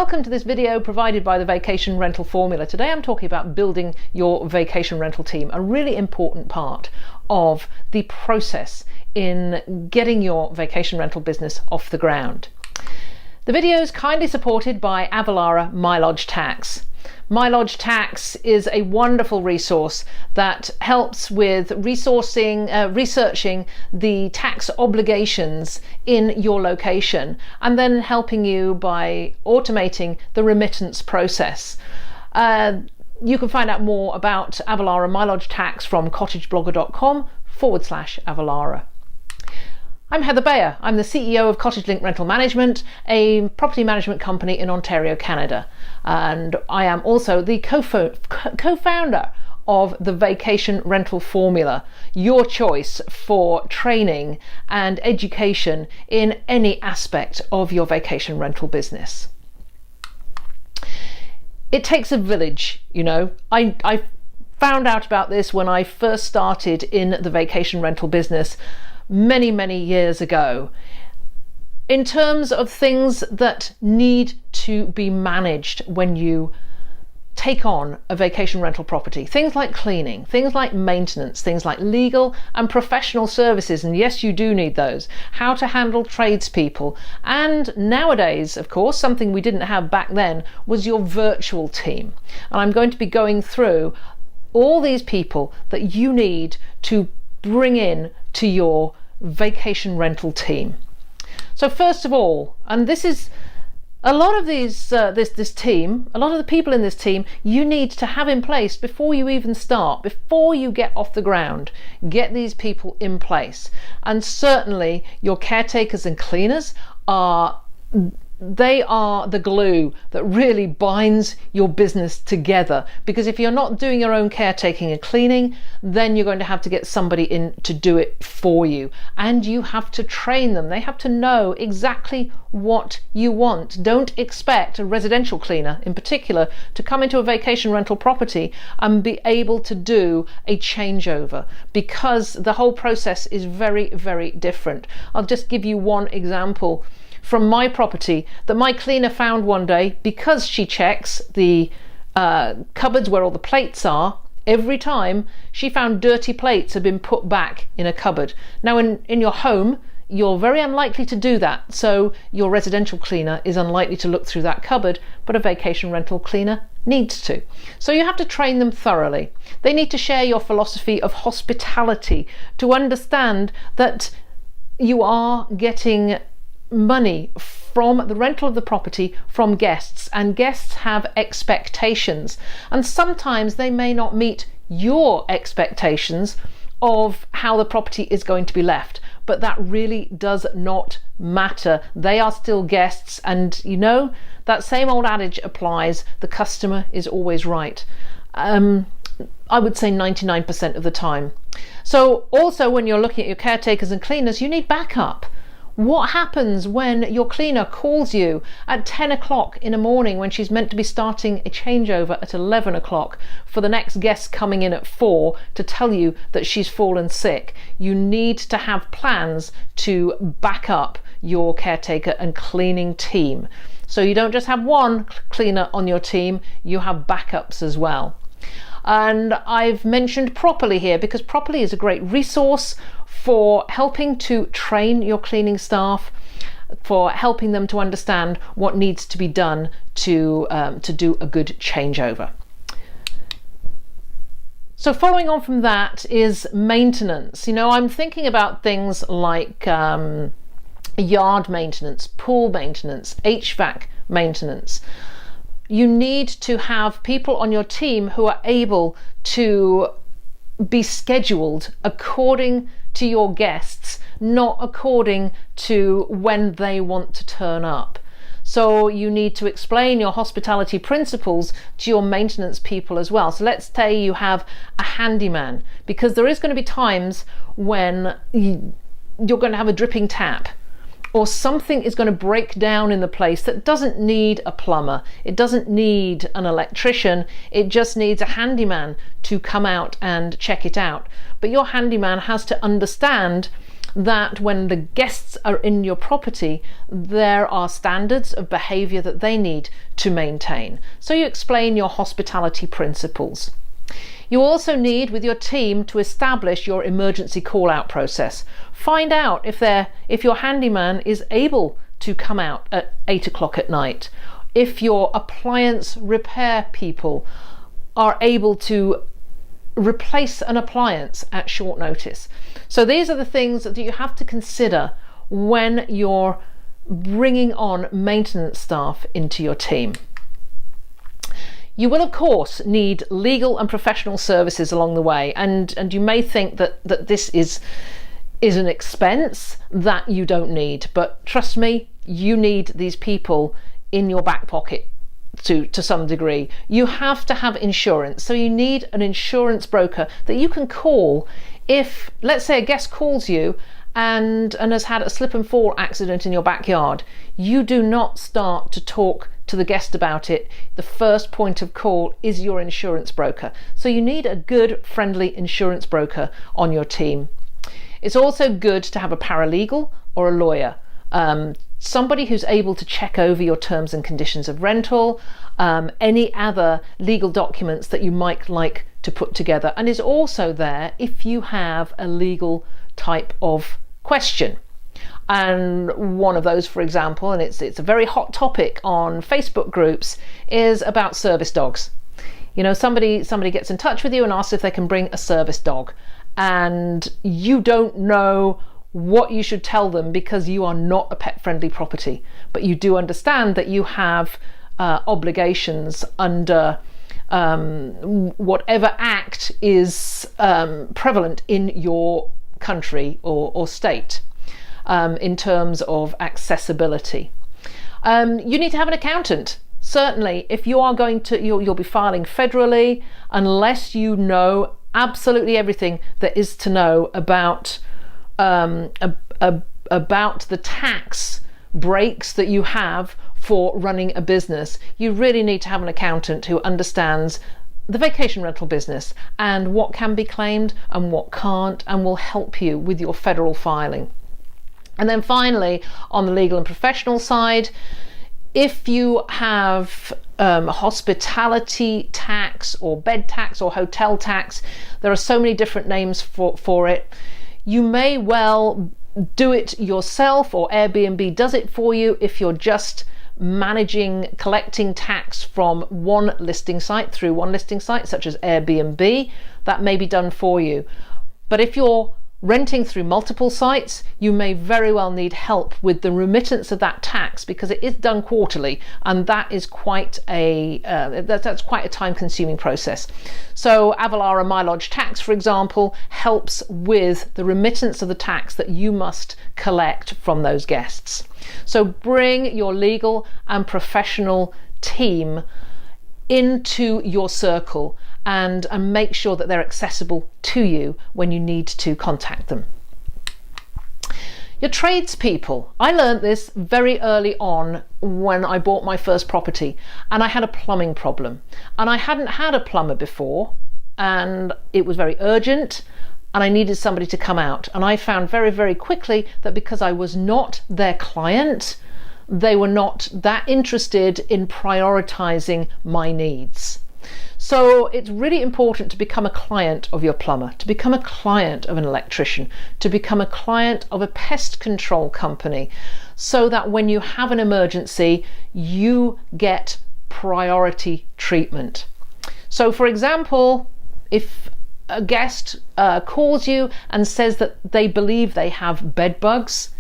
Welcome to this video provided by the Vacation Rental Formula. Today I'm talking about building your vacation rental team, a really important part of the process in getting your vacation rental business off the ground. The video is kindly supported by Avalara MyLodgeTax. MyLodgeTax is a wonderful resource that helps with researching the tax obligations in your location and then helping you by automating the remittance process. You can find out more about Avalara MyLodgeTax from cottageblogger.com/Avalara. I'm Heather Bayer. I'm the CEO of Cottage Link Rental Management, a property management company in Ontario, Canada. And I am also the co-founder of the Vacation Rental Formula, your choice for training and education in any aspect of your vacation rental business. It takes a village, you know. I found out about this when I first started in the vacation rental business many years ago, in terms of things that need to be managed when you take on a vacation rental property. Things like cleaning, things like maintenance, things like legal and professional services, and yes, you do need those. How to handle tradespeople, and nowadays, of course, something we didn't have back then was your virtual team. And I'm going to be going through all these people that you need to bring in to your vacation rental team. So first of all, and this is a lot of these this team, a lot of the people in this team you need to have in place before you even start, before you get off the ground. Get these people in place, and certainly your caretakers and cleaners are the glue that really binds your business together, because if you're not doing your own caretaking and cleaning, then you're going to have to get somebody in to do it for you, and you have to train them. They have to know exactly what you want. Don't expect a residential cleaner in particular to come into a vacation rental property and be able to do a changeover, because the whole process is very different. I'll just give you one example from my property that my cleaner found one day. Because she checks the cupboards where all the plates are every time, she found dirty plates had been put back in a cupboard. Now in your home, you're very unlikely to do that, so your residential cleaner is unlikely to look through that cupboard, but a vacation rental cleaner needs to. So you have to train them thoroughly. They need to share your philosophy of hospitality, to understand that you are getting money from the rental of the property from guests, and guests have expectations, and sometimes they may not meet your expectations of how the property is going to be left, but that really does not matter. They are still guests, and you know, that same old adage applies: the customer is always right. I would say 99% of the time. So also, when you're looking at your caretakers and cleaners, you need backup. What happens when your cleaner calls you at 10 o'clock in the morning when she's meant to be starting a changeover at 11 o'clock for the next guest coming in at 4 to tell you that she's fallen sick? You need to have plans to back up your caretaker and cleaning team. So you don't just have one cleaner on your team, you have backups as well. And I've mentioned Properly here because Properly is a great resource for helping to train your cleaning staff, for helping them to understand what needs to be done to do a good changeover. So following on from that is maintenance. You know, I'm thinking about things like yard maintenance, pool maintenance, HVAC maintenance. You need to have people on your team who are able to be scheduled according to your guests, not according to when they want to turn up. So you need to explain your hospitality principles to your maintenance people as well. So let's say you have a handyman, because there is going to be times when you're going to have a dripping tap, or something is going to break down in the place that doesn't need a plumber, it doesn't need an electrician, it just needs a handyman to come out and check it out. But your handyman has to understand that when the guests are in your property, there are standards of behaviour that they need to maintain. So you explain your hospitality principles. You also need, with your team, to establish your emergency call-out process. Find out if your handyman is able to come out at 8 o'clock at night, if your appliance repair people are able to replace an appliance at short notice. So these are the things that you have to consider when you're bringing on maintenance staff into your team. You will of course need legal and professional services along the way, and you may think that this is an expense that you don't need, but trust me, you need these people in your back pocket to some degree. You have to have insurance, so you need an insurance broker that you can call if, let's say, a guest calls you and has had a slip and fall accident in your backyard. You do not start to talk to the guest about it. The first point of call is your insurance broker. So you need a good, friendly insurance broker on your team. It's also good to have a paralegal or a lawyer. Somebody who's able to check over your terms and conditions of rental, any other legal documents that you might like to put together, and is also there if you have a legal type of question. And one of those, for example, and it's a very hot topic on Facebook groups, is about service dogs. You know, somebody gets in touch with you and asks if they can bring a service dog, and you don't know what you should tell them because you are not a pet-friendly property, but you do understand that you have obligations under whatever act is prevalent in your country or state in terms of accessibility. You need to have an accountant. Certainly, if you are going to, you'll be filing federally, unless you know absolutely everything there is to know about the tax breaks that you have for running a business. You really need to have an accountant who understands the vacation rental business and what can be claimed and what can't, and will help you with your federal filing. And then finally, on the legal and professional side, if you have hospitality tax or bed tax or hotel tax, there are so many different names for it. You may well do it yourself, or Airbnb does it for you if you're just collecting tax from one listing site, through one listing site such as Airbnb. That may be done for you. But if you're renting through multiple sites, you may very well need help with the remittance of that tax, because it is done quarterly, and that is quite that's quite a time-consuming process. So Avalara MyLodgeTax, for example, helps with the remittance of the tax that you must collect from those guests. So bring your legal and professional team into your circle and make sure that they're accessible to you when you need to contact them. Your tradespeople. I learned this very early on when I bought my first property, and I had a plumbing problem, and I hadn't had a plumber before, and it was very urgent, and I needed somebody to come out. And I found very, very quickly that because I was not their client, they were not that interested in prioritizing my needs. So it's really important to become a client of your plumber, to become a client of an electrician, to become a client of a pest control company, so that when you have an emergency, you get priority treatment. So for example, if a guest calls you and says that they believe they have bed bugs,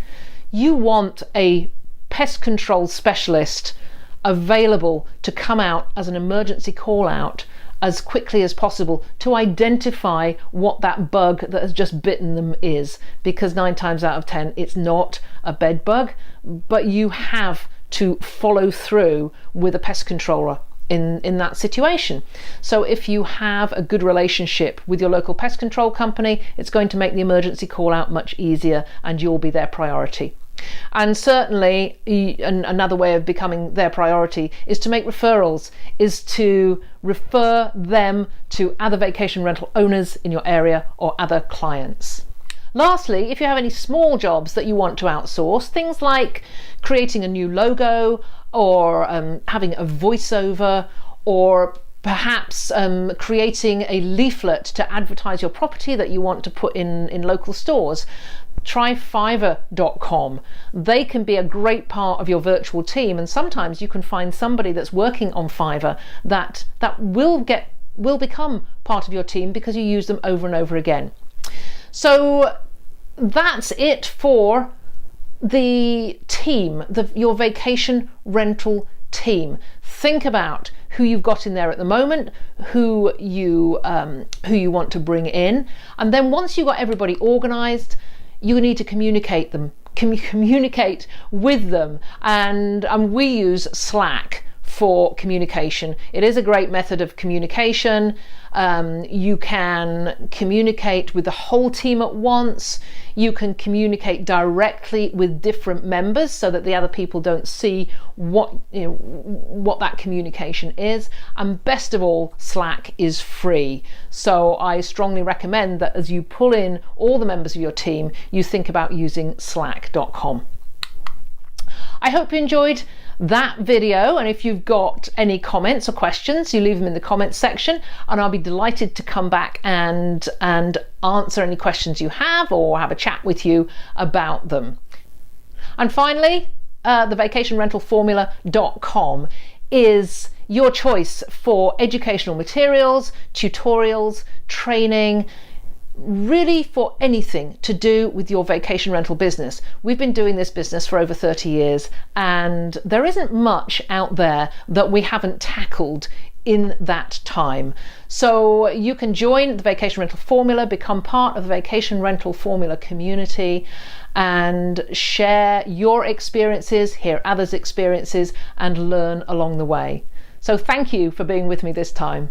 you want a pest control specialist available to come out as an emergency call out as quickly as possible to identify what that bug that has just bitten them is, because 9 times out of 10 it's not a bed bug, but you have to follow through with a pest controller in that situation. So if you have a good relationship with your local pest control company, it's going to make the emergency call out much easier, and you'll be their priority. And certainly another way of becoming their priority is to make referrals, is to refer them to other vacation rental owners in your area or other clients. Lastly, if you have any small jobs that you want to outsource, things like creating a new logo or having a voiceover, or perhaps creating a leaflet to advertise your property that you want to put in local stores, try Fiverr.com. They can be a great part of your virtual team, and sometimes you can find somebody that's working on Fiverr that will become part of your team because you use them over and over again. So that's it for the team, your vacation rental team. Think about who you've got in there at the moment, who you want to bring in, and then once you've got everybody organized, you need to communicate with them, and we use Slack for communication. It is a great method of communication. You can communicate with the whole team at once. You can communicate directly with different members so that the other people don't see what that communication is. And best of all, Slack is free. So I strongly recommend that as you pull in all the members of your team, you think about using Slack.com. I hope you enjoyed that video, and if you've got any comments or questions, you leave them in the comments section, and I'll be delighted to come back and answer any questions you have, or have a chat with you about them. And finally, the vacationrentalformula.com is your choice for educational materials, tutorials, training, really for anything to do with your vacation rental business. We've been doing this business for over 30 years, and there isn't much out there that we haven't tackled in that time. So you can join the Vacation Rental Formula, become part of the Vacation Rental Formula community, and share your experiences, hear others' experiences, and learn along the way. So thank you for being with me this time.